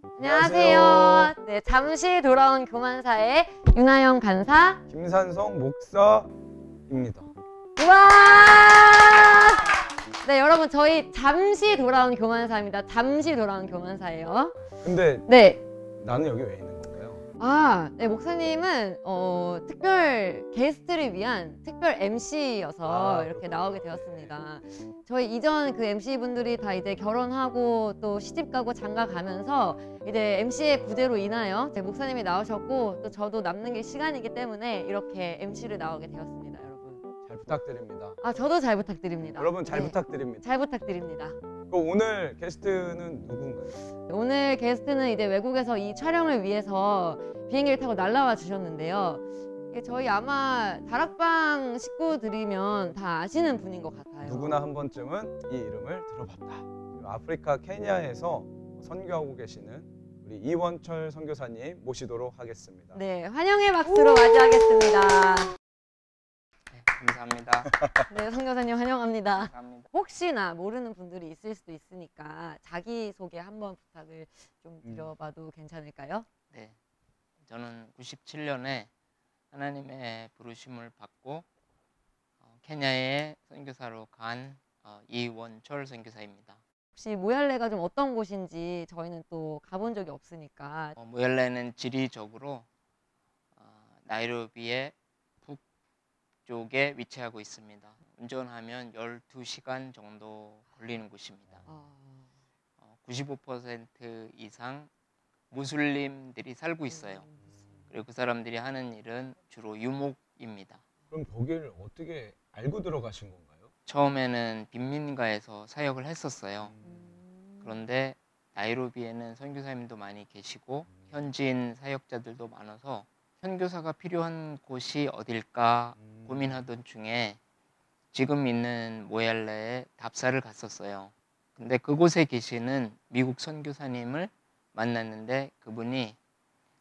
안녕하세요. 네, 잠시 돌아온 교만사의 윤하영 간사, 김산성 목사입니다. 우와! 네, 여러분 저희 잠시 돌아온 교만사입니다. 잠시 돌아온 교만사예요. 근데 네, 나는 여기 왜 있는 건가요? 네, 목사님은 특별 게스트를 위한 특별 MC여서 이렇게 나오게 되었습니다. 저희 이전 그 MC분들이 다 이제 결혼하고 또 시집가고 장가가면서 이제 MC의 부재로 인하여 목사님이 나오셨고 또 저도 남는 게 시간이기 때문에 이렇게 MC를 나오게 되었습니다, 여러분. 잘 부탁드립니다. 저도 잘 부탁드립니다. 여러분 잘 네, 부탁드립니다. 잘 부탁드립니다. 그럼 오늘 게스트는 누군가요? 오늘 게스트는 이제 외국에서 이 촬영을 위해서 비행기를 타고 날라와 주셨는데요. 저희 아마 다락방 식구들이면 다 아시는 분인 것 같아요. 누구나 한 번쯤은 이 이름을 들어봤다. 아프리카 케냐에서 선교하고 계시는 우리 이원철 선교사님 모시도록 하겠습니다. 네, 환영의 박수로 맞이하겠습니다. 네, 감사합니다. 네, 선교사님 환영합니다. 감사합니다. 혹시나 모르는 분들이 있을 수도 있으니까 자기소개 한번 부탁을 좀 드려봐도 괜찮을까요? 네, 저는 97년에 하나님의 부르심을 받고 케냐에 선교사로 간 이원철 선교사입니다. 혹시 모얄레가 좀 어떤 곳인지 저희는 또 가본 적이 없으니까. 모얄레는 지리적으로 나이로비의 북쪽에 위치하고 있습니다. 운전하면 12시간 정도 걸리는 곳입니다. 95% 이상 무슬림들이 살고 있어요. 그리고 그 사람들이 하는 일은 주로 유목입니다. 그럼 거기를 어떻게 알고 들어가신 건가요? 처음에는 빈민가에서 사역을 했었어요. 그런데 나이로비에는 선교사님도 많이 계시고 현지인 사역자들도 많아서 선교사가 필요한 곳이 어딜까 고민하던 중에 지금 있는 모얄레에 답사를 갔었어요. 근데 그곳에 계시는 미국 선교사님을 만났는데 그분이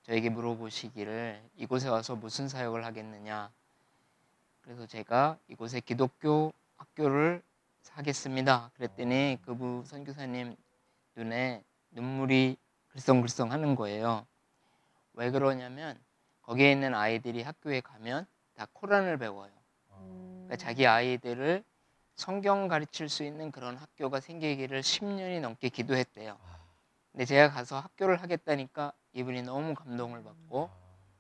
저에게 물어보시기를 이곳에 와서 무슨 사역을 하겠느냐. 그래서 제가 이곳에 기독교 학교를 하겠습니다. 그랬더니 그분 선교사님 눈에 눈물이 글썽글썽 하는 거예요. 왜 그러냐면 거기에 있는 아이들이 학교에 가면 다 코란을 배워요. 그러니까 자기 아이들을 성경 가르칠 수 있는 그런 학교가 생기기를 10년이 넘게 기도했대요. 근데 제가 가서 학교를 하겠다니까 이분이 너무 감동을 받고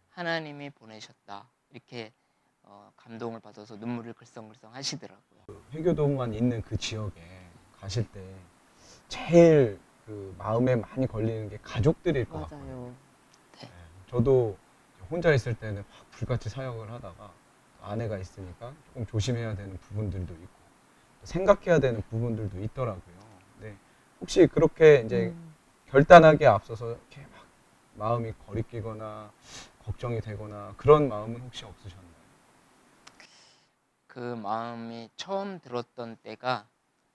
하나님이 보내셨다 이렇게 감동을 받아서 눈물을 글썽글썽 하시더라고요. 회교동만 있는 그 지역에 가실 때 제일 그 마음에 많이 걸리는 게 가족들일 것 같아요. 맞아요. 네. 저도 혼자 있을 때는 막 불같이 사역을 하다가 아내가 있으니까 조금 조심해야 되는 부분들도 있고 생각해야 되는 부분들도 있더라고요. 네. 혹시 그렇게 이제 결단하기에 앞서서 이렇게 막 마음이 거리끼거나 걱정이 되거나 그런 마음은 혹시 없으셨나요? 그 마음이 처음 들었던 때가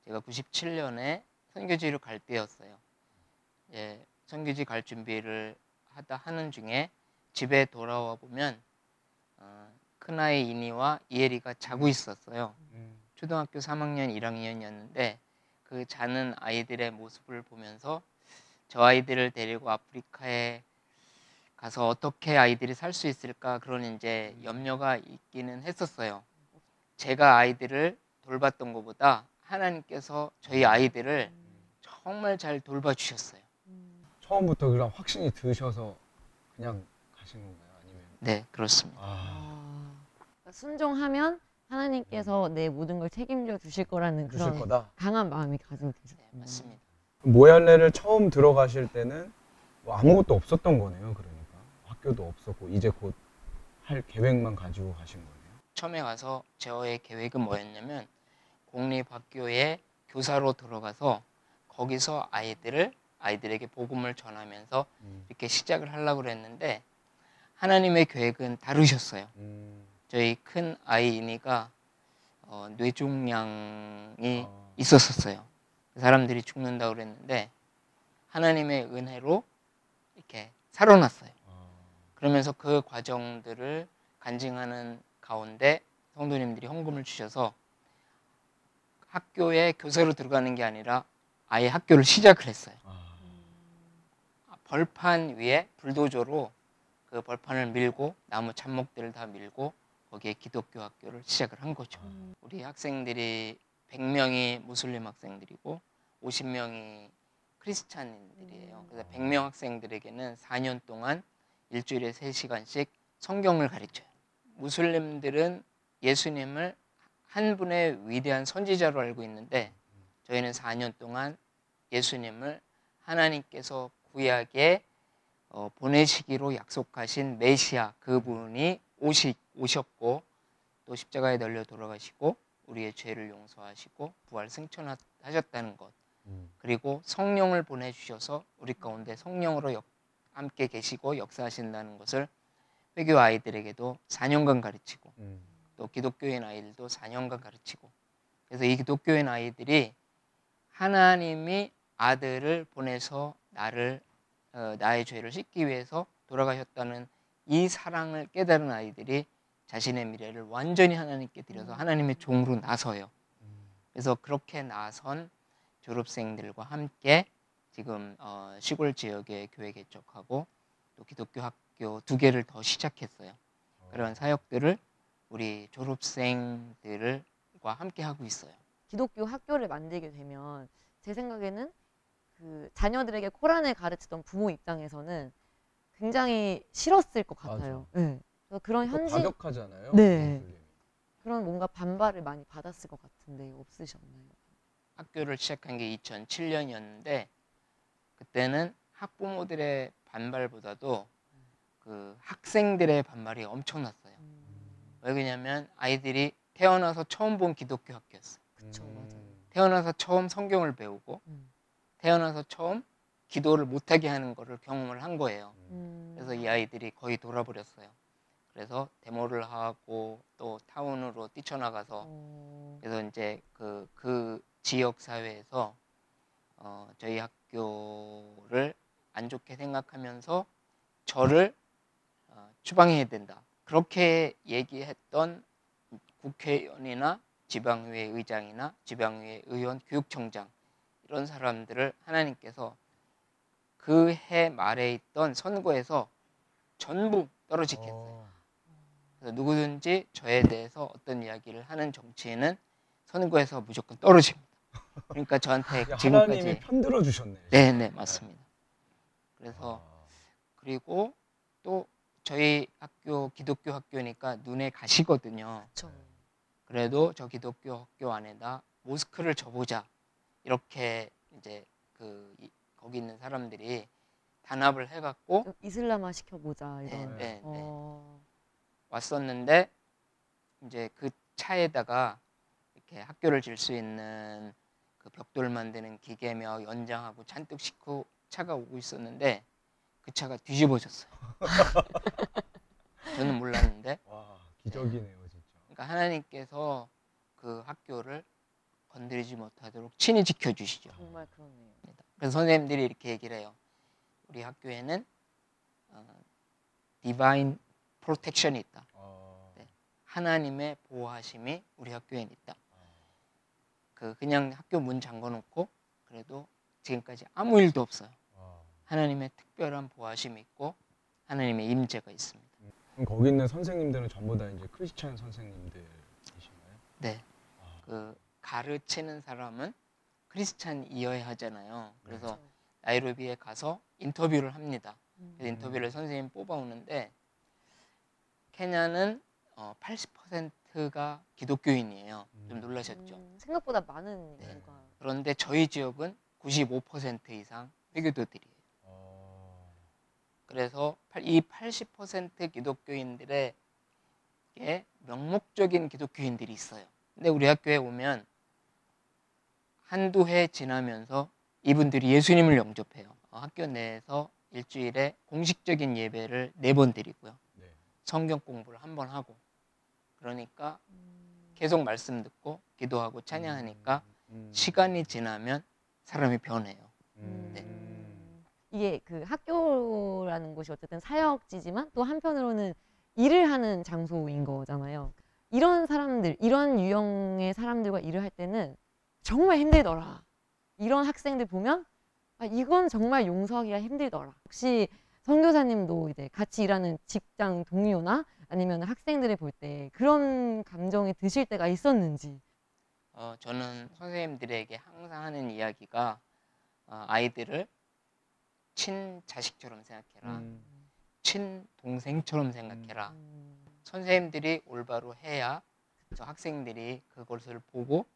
제가 97년에 선교지로 갈 때였어요. 예, 선교지 갈 준비를 하는 중에 집에 돌아와 보면 큰아이 이니와 이혜리가 자고 있었어요. 초등학교 3학년 1학년이었는데 그 자는 아이들의 모습을 보면서 저 아이들을 데리고 아프리카에 가서 어떻게 아이들이 살 수 있을까 그런 이제 염려가 있기는 했었어요. 제가 아이들을 돌봤던 것보다 하나님께서 저희 아이들을 정말 잘 돌봐주셨어요. 처음부터 그런 확신이 드셔서 그냥 가신 건가요? 아니면? 네, 그렇습니다. 순종하면 하나님께서 내 모든 걸 책임져 주실 거라는 주실 그런 거다. 강한 마음이 가지고 네, 계셨어요. 맞습니다. 모얄레를 처음 들어가실 때는 뭐 아무것도 없었던 거네요. 그러니까 학교도 없었고 이제 곧 할 계획만 가지고 가신 거네요. 처음에 가서 저의 계획은 뭐였냐면 공립학교에 교사로 들어가서 거기서 아이들에게 복음을 전하면서 이렇게 시작을 하려고 그랬는데 하나님의 계획은 다르셨어요. 저희 큰 아이 이니가 뇌종양이 있었어요. 사람들이 죽는다고 그랬는데 하나님의 은혜로 이렇게 살아났어요. 그러면서 그 과정들을 간증하는 가운데 성도님들이 헌금을 주셔서 학교에 교사로 들어가는 게 아니라 아예 학교를 시작을 했어요. 벌판 위에 불도저로 그 벌판을 밀고 나무 잡목들을 다 밀고 거기에 기독교 학교를 시작을 한 거죠. 우리 학생들이 100명이 무슬림 학생들이고 50명이 크리스찬인들이에요. 그래서 100명 학생들에게는 4년 동안 일주일에 3시간씩 성경을 가르쳐요. 무슬림들은 예수님을 한 분의 위대한 선지자로 알고 있는데 저희는 4년 동안 예수님을 하나님께서 구약에 보내시기로 약속하신 메시아 그분이 오셨고 또 십자가에 달려 돌아가시고 우리의 죄를 용서하시고 부활 승천하셨다는 것, 그리고 성령을 보내주셔서 우리 가운데 성령으로 함께 계시고 역사하신다는 것을 회교 아이들에게도 4년간 가르치고 또 기독교인 아이들도 4년간 가르치고, 그래서 이 기독교인 아이들이 하나님이 아들을 보내서 나의 죄를 씻기 위해서 돌아가셨다는 이 사랑을 깨달은 아이들이 자신의 미래를 완전히 하나님께 드려서 하나님의 종으로 나서요. 그래서 그렇게 나선 졸업생들과 함께 지금 시골 지역에 교회 개척하고 또 기독교 학교 2개를 더 시작했어요. 그런 사역들을 우리 졸업생들과 함께 하고 있어요. 기독교 학교를 만들게 되면 제 생각에는 그 자녀들에게 코란을 가르치던 부모 입장에서는 굉장히 싫었을 것 같아요. 네. 그래서 그런 현실 과격하잖아요. 네. 그런 뭔가 반발을 많이 받았을 것 같은데 없으셨나요? 학교를 시작한 게 2007년이었는데 그때는 학부모들의 반발보다도 그 학생들의 반발이 엄청났어요. 왜 그러냐면 아이들이 태어나서 처음 본 기독교 학교였어요. 그쵸, 맞아요. 태어나서 처음 성경을 배우고 태어나서 처음 기도를 못하게 하는 거를 경험을 한 거예요. 그래서 이 아이들이 거의 돌아버렸어요. 그래서 데모를 하고 또 타운으로 뛰쳐나가서 그래서 이제 그 지역 사회에서 저희 학교를 안 좋게 생각하면서 저를 추방해야 된다, 그렇게 얘기했던 국회의원이나 지방의회 의장이나 지방의회 의원, 교육청장 이런 사람들을 하나님께서 그 해 말에 있던 선거에서 전부 떨어지게 했어요. 그래서 누구든지 저에 대해서 어떤 이야기를 하는 정치인은 선거에서 무조건 떨어집니다. 그러니까 저한테 지금까지 하나님이 편들어 주셨네요. 네, 맞습니다. 그래서 그리고 또 저희 학교 기독교 학교니까 눈에 가시거든요. 그쵸. 그래도 저 기독교 학교 안에다 모스크를 줘보자, 이렇게 이제 거기 있는 사람들이 단합을 해갖고 좀 이슬람화 시켜보자 이런. 네. 어. 왔었는데 이제 그 차에다가 이렇게 학교를 질 수 있는 그 벽돌 만드는 기계며 연장하고 잔뜩 싣고 차가 오고 있었는데 그 차가 뒤집어졌어요. 저는 몰랐는데. 와, 기적이네요, 진짜. 그러니까 하나님께서 그 학교를 건드리지 못하도록 친히 지켜주시죠. 정말 그러네요. 그래서 선생님들이 이렇게 얘기를 해요. 우리 학교에는 디바인 프로텍션이 있다. 네. 하나님의 보호하심이 우리 학교에 있다. 그냥 학교 문 잠궈놓고 그래도 지금까지 아무 일도 없어요. 하나님의 특별한 보호하심이 있고 하나님의 임재가 있습니다. 그럼 거기 있는 선생님들은 전부 다 이제 크리스찬 선생님들이신가요? 네. 그 가르치는 사람은 크리스찬이어야 하잖아요. 그래서 나이로비에 가서 인터뷰를 합니다. 그래서 인터뷰를 선생님 뽑아오는데 케냐는 80%가 기독교인이에요. 좀 놀라셨죠? 생각보다 많은 네. 인구가. 그런데 저희 지역은 95% 이상 회교도들이에요. 그래서 이 80% 기독교인들에게 명목적인 기독교인들이 있어요. 근데 우리 학교에 오면 한두 해 지나면서 이분들이 예수님을 영접해요. 학교 내에서 일주일에 공식적인 예배를 4번 드리고요. 네. 성경 공부를 1번 하고, 그러니까 계속 말씀 듣고 기도하고 찬양하니까 시간이 지나면 사람이 변해요. 네. 이게 그 학교라는 곳이 어쨌든 사역지지만 또 한편으로는 일을 하는 장소인 거잖아요. 이런 사람들, 이런 유형의 사람들과 일을 할 때는 정말 힘들더라. 이런 학생들 보면 아, 이건 정말 용서하기가 힘들더라. 혹시 선교사님도 이제 같이 일하는 직장 동료나 아니면 학생들을 볼 때 그런 감정이 드실 때가 있었는지. 저는 선생님들에게 항상 하는 이야기가 아이들을 친자식처럼 생각해라. 친동생처럼 생각해라. 선생님들이 올바로 해야 저 학생들이 그것을 보고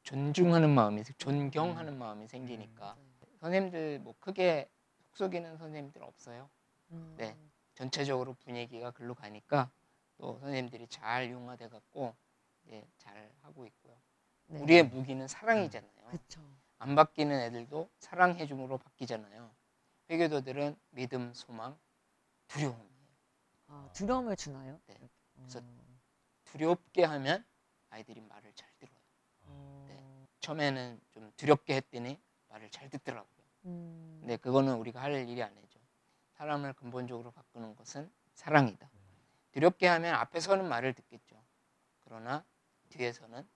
존중하는 마음이, 존경하는 마음이 생기니까. 선생님들 뭐 크게 속속이는 선생님들 없어요. 네, 전체적으로 분위기가 글로 가니까 또 선생님들이 잘 융화돼 갖고 잘 하고 있고요. 네. 우리의 무기는 사랑이잖아요. 그쵸. 안 바뀌는 애들도 사랑해 줌으로 바뀌잖아요. 회교도들은 믿음, 소망, 두려움이에요. 아, 두려움을 주나요? 네. 이렇게. 그래서 두렵게 하면 아이들이 말을 잘 들어요. 네. 처음에는 좀 두렵게 했더니 말을 잘 듣더라고요. 근데 그거는 우리가 할 일이 아니죠. 사람을 근본적으로 바꾸는 것은 사랑이다. 두렵게 하면 앞에서는 말을 듣겠죠. 그러나 뒤에서는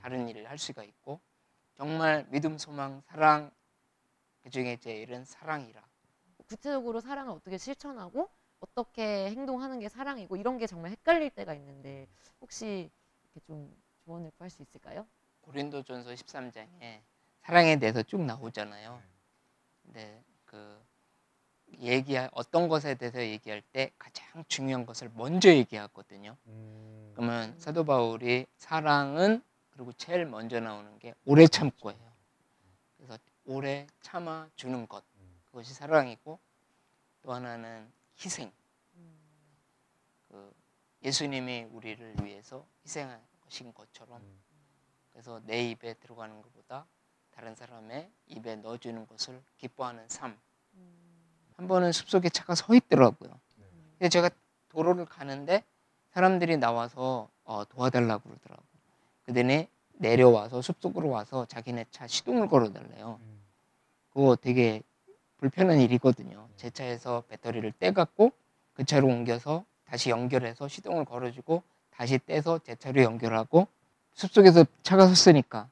다른 일을 할 수가 있고, 정말 믿음, 소망, 사랑, 그중에 제일은 사랑이라. 구체적으로 사랑을 어떻게 실천하고 어떻게 행동하는 게 사랑이고 이런 게 정말 헷갈릴 때가 있는데 혹시 이렇게 좀 조언을 구할 수 있을까요? 고린도전서 13장에 사랑에 대해서 쭉 나오잖아요. 근데 어떤 것에 대해서 얘기할 때 가장 중요한 것을 먼저 얘기하거든요. 그러면 사도 바울이 사랑은 그리고 제일 먼저 나오는 게 오래 참고예요. 그래서 오래 참아 주는 것, 그것이 사랑이고, 또 하나는 희생. 예수님이 우리를 위해서 희생하신 것처럼, 그래서 내 입에 들어가는 것보다 다른 사람의 입에 넣어주는 것을 기뻐하는 삶. 한 번은 숲속에 차가 서 있더라고요. 근데 제가 도로를 가는데 사람들이 나와서 도와달라고 그러더라고요. 그들이 내려와서 숲속으로 와서 자기네 차 시동을 걸어달래요. 그거 되게 불편한 일이거든요. 제 차에서 배터리를 떼갖고 그 차로 옮겨서 다시 연결해서 시동을 걸어주고 다시 떼서 제 차로 연결하고, 숲속에서 차가 섰으니까.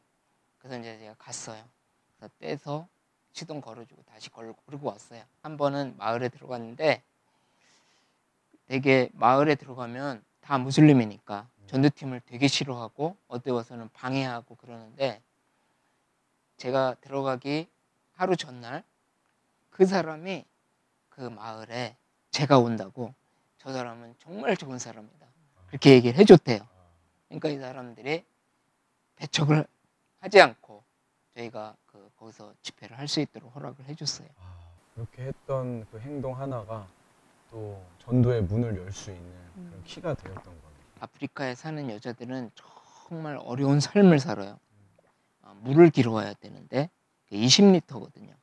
그래서 이제 제가 갔어요. 그래서 떼서 시동 걸어주고 다시 걸고 왔어요. 한 번은 마을에 들어갔는데, 되게 마을에 들어가면 다 무슬림이니까 전도팀을 되게 싫어하고 어때워서는 방해하고 그러는데, 제가 들어가기 하루 전날 그 사람이 그 마을에 제가 온다고, 저 사람은 정말 좋은 사람이다, 그렇게 얘기를 해줬대요. 그러니까 이 사람들이 배척을 하지 않고 저희가 거기서 집회를 할 수 있도록 허락을 해줬어요. 그렇게 했던 그 행동 하나가 또 전도의 문을 열 수 있는 그런 키가 되었던 거네요. 아프리카에 사는 여자들은 정말 어려운 삶을 살아요. 물을 길어와야 되는데 20리터거든요.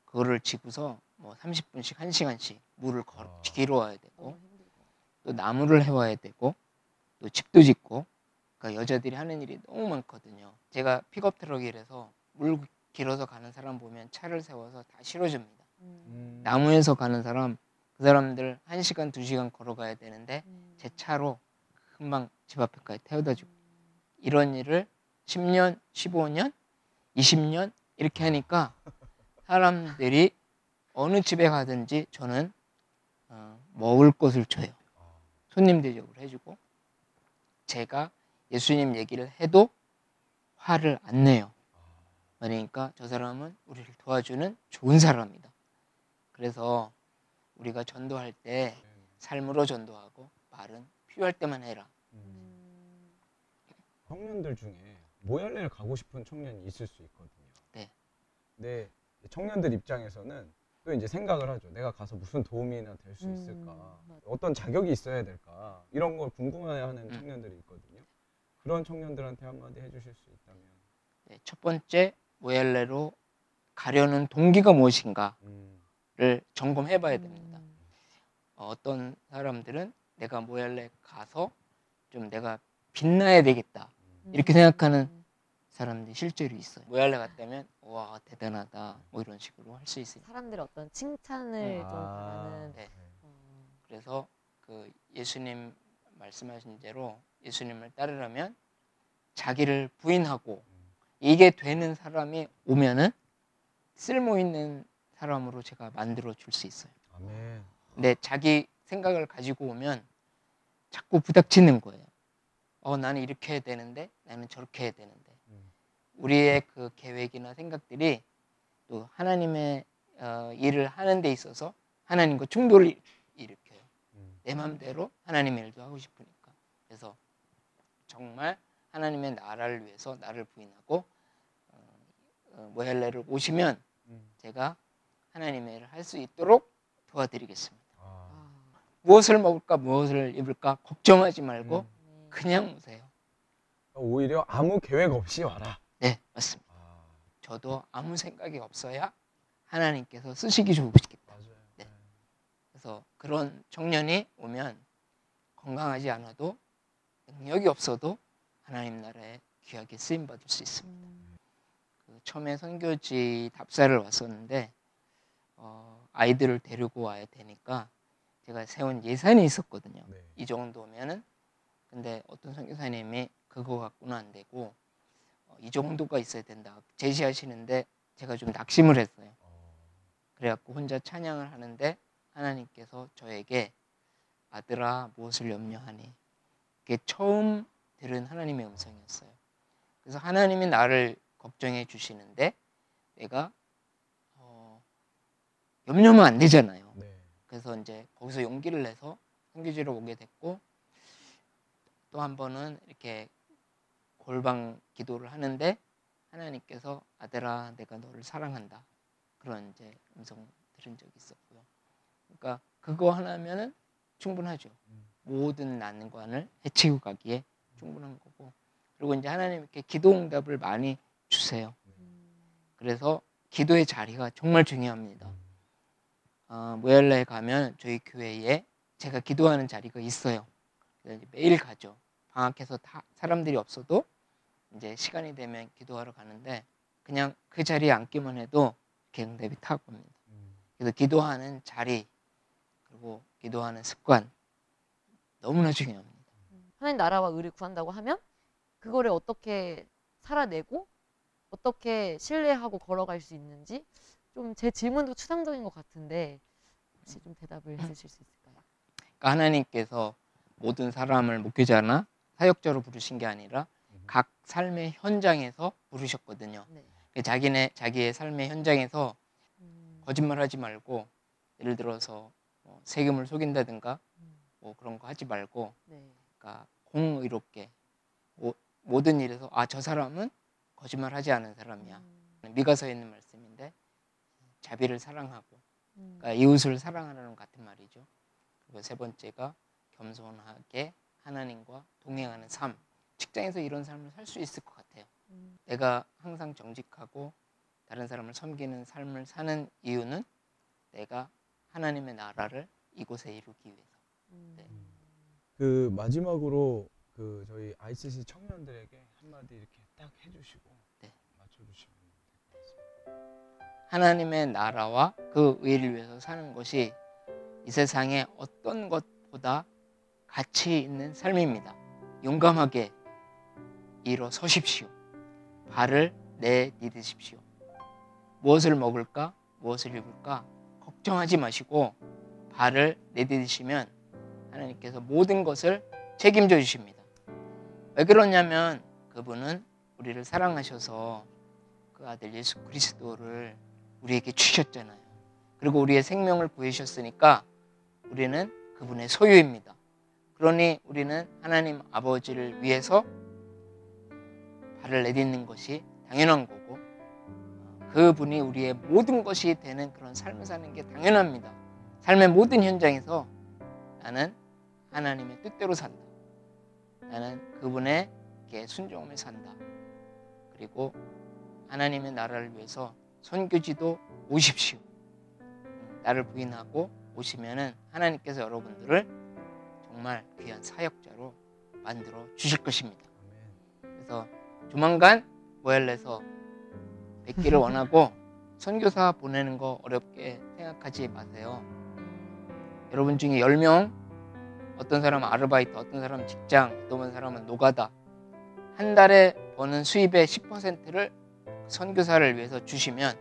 그거를 지고서 뭐 30분씩 1시간씩 물을 길어와야 되고, 또 나무를 해와야 되고, 또 집도 짓고, 그러니까 여자들이 하는 일이 너무 많거든요. 제가 픽업 트럭이라서 물 길어서 가는 사람 보면 차를 세워서 다 실어줍니다. 나무에서 가는 사람, 그 사람들 1시간 2시간 걸어가야 되는데 제 차로 금방 집 앞에까지 태워다 주고, 이런 일을 10년, 15년, 20년 이렇게 하니까 사람들이 어느 집에 가든지 저는 먹을 것을 줘요. 손님 대접을 해주고, 제가 예수님 얘기를 해도 화를 안 내요. 그러니까 저 사람은 우리를 도와주는 좋은 사람이다. 그래서 우리가 전도할 때 삶으로 전도하고 말은 필요할 때만 해라. 청년들 중에 모열례를 가고 싶은 청년이 있을 수 있거든요. 네. 근데 청년들 입장에서는 또 이제 생각을 하죠. 내가 가서 무슨 도움이나 될 수 있을까? 어떤 자격이 있어야 될까? 이런 걸 궁금해하는 청년들이 있거든요. 그런 청년들한테 한마디 해주실 수 있다면? 네, 첫 번째, 모열례로 가려는 동기가 무엇인가를 점검해봐야 됩니다. 어떤 사람들은 내가 모열례 가서 좀 내가 빛나야 되겠다, 이렇게 생각하는 사람들이 실제로 있어요. 모열례 갔다면 와 대단하다 뭐 이런 식으로 할 수 있어요. 사람들의 어떤 칭찬을 좀 바라는. 네. 그래서 예수님 말씀하신 대로 예수님을 따르려면 자기를 부인하고, 이게 되는 사람이 오면은 쓸모 있는 사람으로 제가 만들어 줄 수 있어요. 아멘. 근데 자기 생각을 가지고 오면 자꾸 부닥치는 거예요. 나는 이렇게 해야 되는데, 나는 저렇게 해야 되는데. 우리의 그 계획이나 생각들이 또 하나님의 일을 하는 데 있어서 하나님과 충돌을 일으켜요. 내 마음대로 하나님의 일도 하고 싶으니까. 그래서 정말 하나님의 나라를 위해서 나를 부인하고 모헬레를 오시면 제가 하나님의 일을 할 수 있도록 도와드리겠습니다. 무엇을 먹을까 무엇을 입을까 걱정하지 말고 그냥 오세요. 오히려 아무 계획 없이 와라. 네, 맞습니다. 저도 아무 생각이 없어야 하나님께서 쓰시기 좋으시겠다. 맞아요. 네. 그래서 그런 청년이 오면 건강하지 않아도 능력이 없어도 하나님 나라에 귀하게 쓰임 받을 수 있습니다. 처음에 선교지 답사를 왔었는데 아이들을 데리고 와야 되니까 제가 세운 예산이 있었거든요. 네. 이 정도면은. 근데 어떤 선교사님이 그거 갖고는 안 되고 이 정도가 있어야 된다 제시하시는데 제가 좀 낙심을 했어요. 그래갖고 혼자 찬양을 하는데 하나님께서 저에게 아들아 무엇을 염려하니? 그게 처음 들은 하나님의 음성이었어요. 그래서 하나님이 나를 걱정해 주시는데 내가 염려하면 안 되잖아요. 네. 그래서 이제 거기서 용기를 내서 선교지로 오게 됐고 또 한 번은 이렇게 골방 기도를 하는데 하나님께서 아들아 내가 너를 사랑한다 그런 이제 음성 들은 적이 있었고요. 그러니까 그거 하나면은 충분하죠. 모든 난관을 해치고 가기에 충분한 거고. 그리고 이제 하나님 이렇게 기도 응답을 많이 주세요. 그래서 기도의 자리가 정말 중요합니다. 모엘라에 가면 저희 교회에 제가 기도하는 자리가 있어요. 그래서 매일 가죠. 방학해서 다 사람들이 없어도 이제 시간이 되면 기도하러 가는데 그냥 그 자리에 앉기만 해도 이렇게 응답이 타고 옵니다. 그래서 기도하는 자리 그리고 기도하는 습관 너무나 중요합니다. 하나님 나라와 의를 구한다고 하면 그거를 어떻게 살아내고 어떻게 신뢰하고 걸어갈 수 있는지 좀 제 질문도 추상적인 것 같은데 혹시 좀 대답을 해주실 수 있을까요? 그러니까 하나님께서 모든 사람을 목회자나 사역자로 부르신 게 아니라 각 삶의 현장에서 부르셨거든요. 네. 자기의 삶의 현장에서 거짓말하지 말고 예를 들어서 세금을 속인다든가 뭐 그런 거 하지 말고 네. 그러니까 공의롭게 모든 일에서 저 사람은 거짓말하지 않은 사람이야. 미가서에 있는 말씀인데 자비를 사랑하고 그러니까 이웃을 사랑하는 같은 말이죠. 그리고 세 번째가 겸손하게 하나님과 동행하는 삶. 직장에서 이런 삶을 살 수 있을 것 같아요. 내가 항상 정직하고 다른 사람을 섬기는 삶을 사는 이유는 내가 하나님의 나라를 이곳에 이루기 위해서. 네. 그 마지막으로 그 저희 ICC 청년들에게 한마디 이렇게 딱 해주시고 네. 맞춰주시면 될 것 같습니다. 하나님의 나라와 그 의를 위해서 사는 것이 이 세상에 어떤 것보다 가치 있는 삶입니다. 용감하게 일어서십시오. 발을 내디디십시오. 무엇을 먹을까? 무엇을 입을까? 걱정하지 마시고 발을 내디디시면 하나님께서 모든 것을 책임져 주십니다. 왜 그러냐면 그분은 우리를 사랑하셔서 그 아들 예수 그리스도를 우리에게 주셨잖아요. 그리고 우리의 생명을 구해주셨으니까 우리는 그분의 소유입니다. 그러니 우리는 하나님 아버지를 위해서 발을 내딛는 것이 당연한 거고 그분이 우리의 모든 것이 되는 그런 삶을 사는 게 당연합니다. 삶의 모든 현장에서 나는 하나님의 뜻대로 산다. 나는 그분에게 순종하며 산다. 그리고 하나님의 나라를 위해서 선교지도 오십시오. 나를 부인하고 오시면은 하나님께서 여러분들을 정말 귀한 사역자로 만들어 주실 것입니다. 그래서 조만간 모엘레에서 뵙기를 원하고 선교사 보내는 거 어렵게 생각하지 마세요. 여러분 중에 10명 어떤 사람은 아르바이트, 어떤 사람은 직장, 어떤 사람은 노가다 한 달에 버는 수입의 10%를 선교사를 위해서 주시면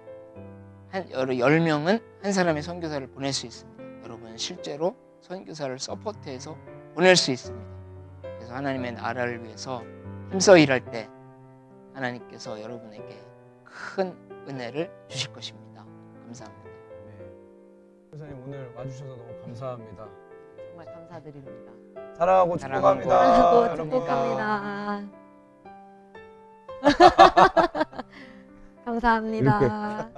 한 10명은 한 사람의 선교사를 보낼 수 있습니다. 여러분 실제로 선교사를 서포트해서 보낼 수 있습니다. 그래서 하나님의 나라를 위해서 힘써 일할 때 하나님께서 여러분에게 큰 은혜를 주실 것입니다. 감사합니다. 네. 선교사님 오늘 와주셔서 너무 감사합니다. 정말 감사드립니다. 사랑하고 사랑하고 축복합니다. 사랑하고 여러분. 축복합니다. 감사합니다.